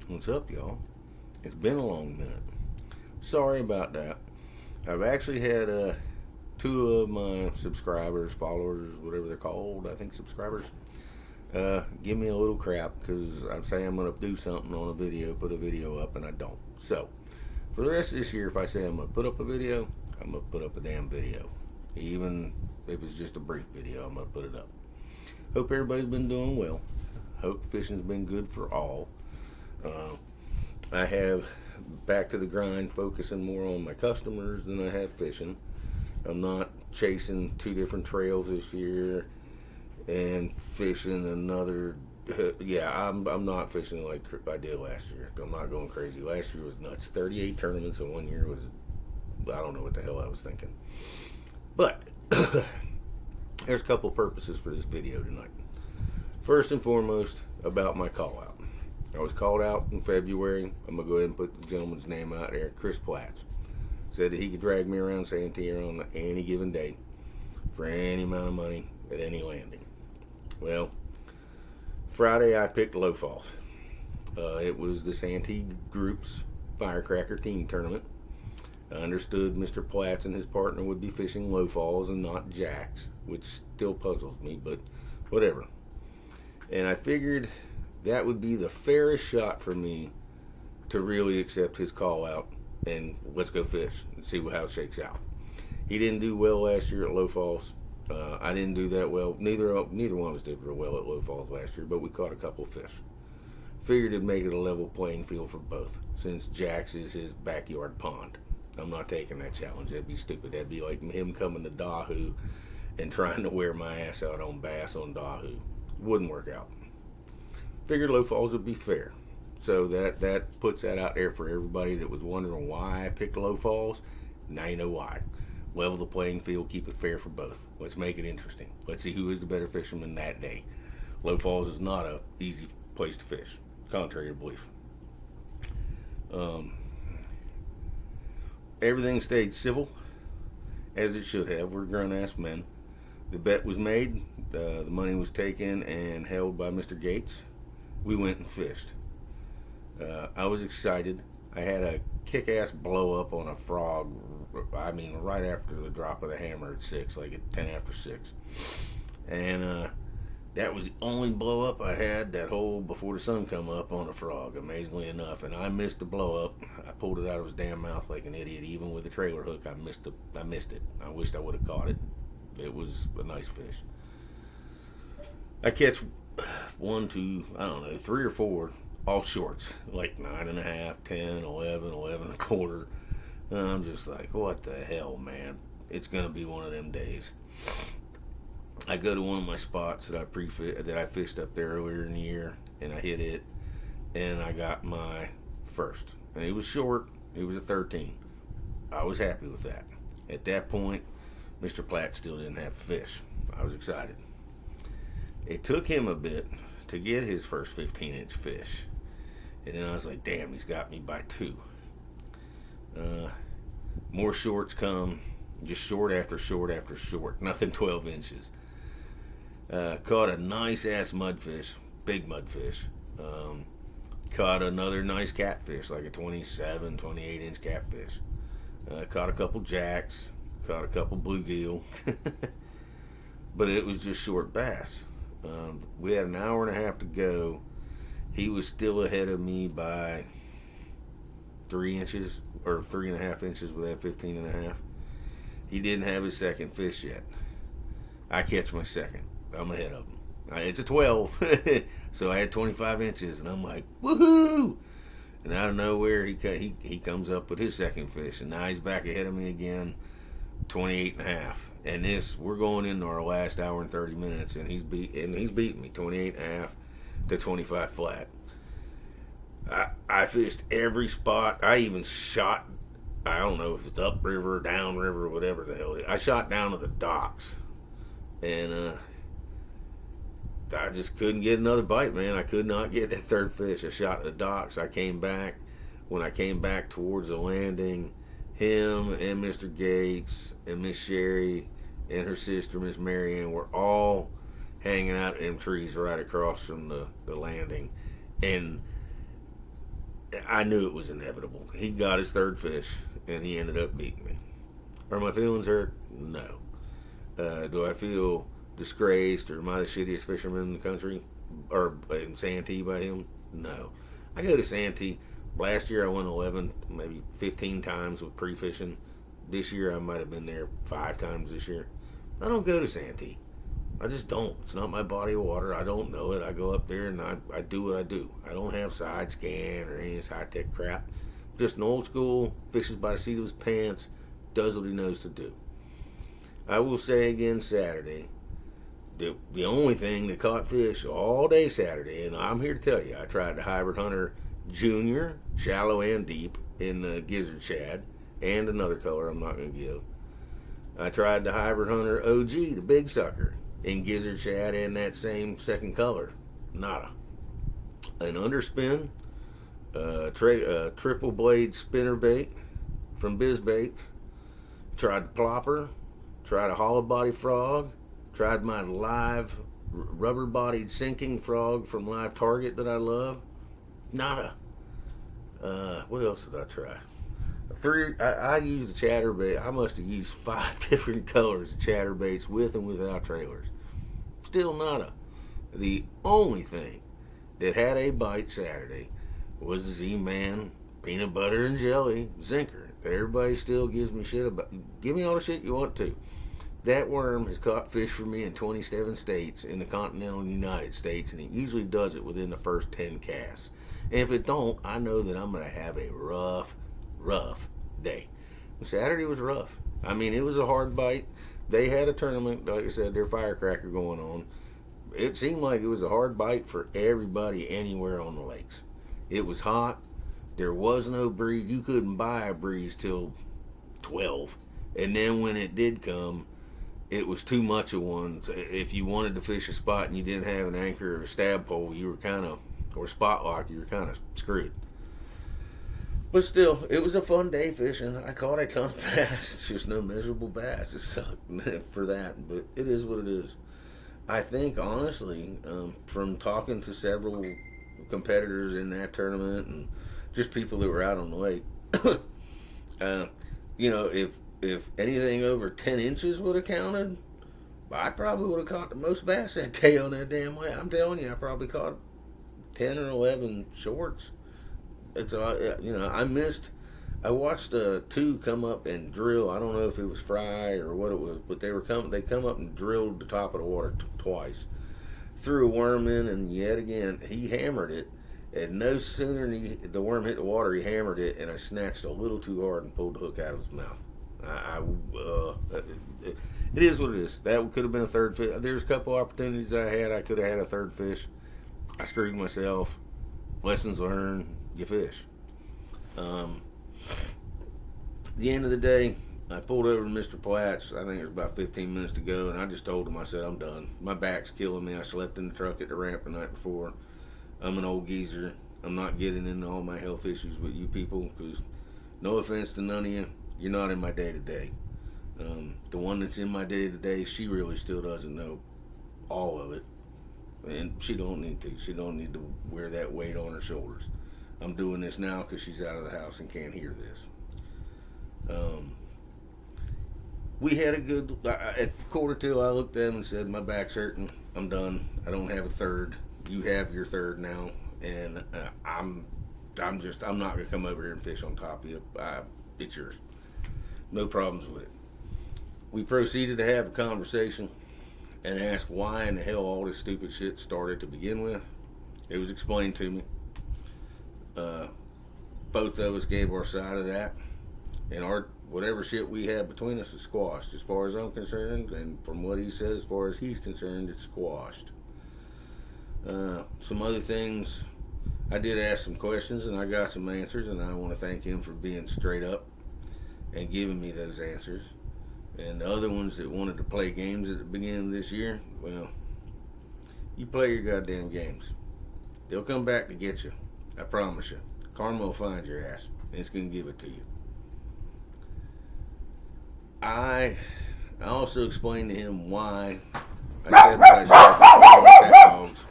What's up, y'all? It's been a long minute. Sorry about that. I've actually had two of my subscribers, followers, whatever they're called, I think subscribers, give me a little crap because I'm saying I'm going to do something on a video, put a video up, and I don't. So, for the rest of this year, if I say I'm going to put up a video, I'm going to put up a damn video. Even if it's just a brief video, I'm going to put it up. Hope everybody's been doing well. Hope fishing's been good for all. I have back to the grind, focusing more on my customers than I have fishing. I'm not chasing two different trails this year and fishing another. I'm not fishing like I did last year. I'm not going crazy. Last year was nuts. 38 tournaments in 1 year was, I don't know what the hell I was thinking. But there's a couple purposes for this video tonight. First and foremost, about my call out. I was called out in February. I'm going to go ahead and put the gentleman's name out there. Chris Platts said that he could drag me around Santee on any given day for any amount of money at any landing. Well, Friday I picked Low Falls. It was the Santee Group's Firecracker Team Tournament. I understood Mr. Platts and his partner would be fishing Low Falls and not Jacks, which still puzzles me, but whatever. And I figured that would be the fairest shot for me to really accept his call out and let's go fish and see how it shakes out. He didn't do well last year at Low Falls. I didn't do that well. Neither one of us did real well at Low Falls last year, but we caught a couple fish. Figured it'd make it a level playing field for both, since Jack's is his backyard pond. I'm not taking that challenge. That'd be stupid. That'd be like him coming to Dahoo and trying to wear my ass out on bass on Dahoo. Wouldn't work out. Figured Low Falls would be fair. So that puts that out there for everybody that was wondering why I picked Low Falls. Now you know why. Level the playing field, keep it fair for both. Let's make it interesting. Let's see who is the better fisherman that day. Low Falls is not a easy place to fish, contrary to belief. Everything stayed civil, as it should have. We're grown-ass men. The bet was made. The money was taken and held by Mr. Gates. We went and fished. I was excited. I had a kick-ass blow-up on a frog, right after the drop of the hammer at 6, like at 10 after 6. And that was the only blow-up I had that whole before the sun come up on a frog, amazingly enough. And I missed the blow-up. I pulled it out of his damn mouth like an idiot. Even with the trailer hook, I missed it. I wished I would have caught it. It was a nice fish. I catch 1, 2, 3 or 4, all shorts, like 9.5, 10, 11, 11 and a quarter. And I'm just like, what the hell, man? It's gonna be one of them days. I go to one of my spots that I fished up there earlier in the year, and I hit it, and I got my first. And it was short. It was a 13. I was happy with that. At that point, Mr. Platt still didn't have a fish. I was excited. It took him a bit to get his first 15-inch fish. And then I was like, damn, he's got me by 2. More shorts come, just short after short after short. Nothing 12 inches. Caught a nice-ass mudfish, big mudfish. Caught another nice catfish, like a 27, 28-inch catfish. Caught a couple jacks. Caught a couple bluegill. But it was just short bass. We had an hour and a half to go. He was still ahead of me by 3 inches or 3.5 inches with that 15.5. He didn't have his second fish yet. I catch my second. I'm ahead of him. It's a 12, so I had 25 inches, and I'm like, woohoo! And out of nowhere, he comes up with his second fish, and now he's back ahead of me again, 28.5. And we're going into our last hour and 30 minutes, and he's beating me 28.5 to 25 flat. I fished every spot. I even shot, I don't know if it's upriver, downriver, whatever the hell it is. I shot down to the docks, and I just couldn't get another bite, man. I could not get that third fish. I shot at the docks. I came back. When I came back towards the landing, him and Mr. Gates and Miss Sherry and her sister, Miss Marianne, were all hanging out in trees right across from the landing. And I knew it was inevitable. He got his third fish, and he ended up beating me. Are my feelings hurt? No. Do I feel disgraced, or am I the shittiest fisherman in the country, or in Santee by him? No. I go to Santee. Last year I went 11, maybe 15 times with pre-fishing. This year I might have been there 5 times this year. I don't go to Santee. I just don't. It's not my body of water. I don't know it. I go up there and I do what I do. I don't have side scan or any of this high-tech crap. Just an old school, fishes by the seat of his pants, does what he knows to do. I will say again Saturday, the only thing that caught fish all day Saturday, and I'm here to tell you, I tried the Hybrid Hunter Junior, shallow and deep, in the gizzard shad, and another color I'm not going to give. I tried the Hybrid Hunter OG, the big sucker, in gizzard shad and that same second color. Nada. An underspin, triple blade spinner bait from Biz Baits. Tried the plopper, tried a hollow body frog, tried my live rubber bodied sinking frog from Live Target that I love. Nada. What else did I try? I used the chatterbait. I must have used 5 different colors of chatterbaits with and without trailers. Still nada. The only thing that had a bite Saturday was the Z-Man peanut butter and jelly zinker that everybody still gives me shit about. Give me all the shit you want to. That worm has caught fish for me in 27 states in the continental United States, and it usually does it within the first 10 casts. And if it don't, I know that I'm going to have a rough day. Saturday was rough. I mean, it was a hard bite. They had a tournament, like I said, their firecracker going on. It seemed like it was a hard bite for everybody anywhere on the lakes. It was hot. There was no breeze. You couldn't buy a breeze till 12. And then when it did come, it was too much of one. If you wanted to fish a spot and you didn't have an anchor or a stab pole, you were kind of, or spot lock, you were kind of screwed. But still, it was a fun day fishing. I caught a ton of bass. It's just no measurable bass. It sucked for that, but it is what it is. I think, honestly, from talking to several competitors in that tournament and just people that were out on the lake, if anything over 10 inches would have counted, I probably would have caught the most bass that day on that damn lake. I'm telling you, I probably caught 10 or 11 shorts. It's I watched 2 come up and drill. I don't know if it was fry or what it was, but they come up and drilled the top of the water twice. Threw a worm in, and yet again he hammered it. And no sooner than the worm hit the water, he hammered it, and I snatched a little too hard and pulled the hook out of his mouth. It is what it is. That could have been a third fish. There's a couple opportunities I had. I could have had a third fish. I screwed myself. Lessons learned. You fish. The end of the day, I pulled over to Mr. Platt's. I think it was about 15 minutes to go, and I just told him, I said, I'm done. My back's killing me. I slept in the truck at the ramp the night before. I'm an old geezer. I'm not getting into all my health issues with you people, because no offense to none of you, you're not in my day-to-day. The one that's in my day-to-day, she really still doesn't know all of it, and she don't need to. She don't need to wear that weight on her shoulders. I'm doing this now because she's out of the house and can't hear this. We had a good, at 1:45, I looked at him and said, my back's hurting. I'm done. I don't have a third. You have your third now. And I'm not going to come over here and fish on top of you. It's yours. No problems with it. We proceeded to have a conversation and ask why in the hell all this stupid shit started to begin with. It was explained to me. Both of us gave our side of that, and whatever shit we had between us is squashed as far as I'm concerned, and from what he said as far as he's concerned, it's squashed. Some other things, I did ask some questions and I got some answers, and I want to thank him for being straight up and giving me those answers. And the other ones that wanted to play games at the beginning of this year, well, you play your goddamn games. They'll come back to get you. I promise you. Karma will find your ass, and it's going to give it to you. I also explained to him why I said what I said about cat dogs.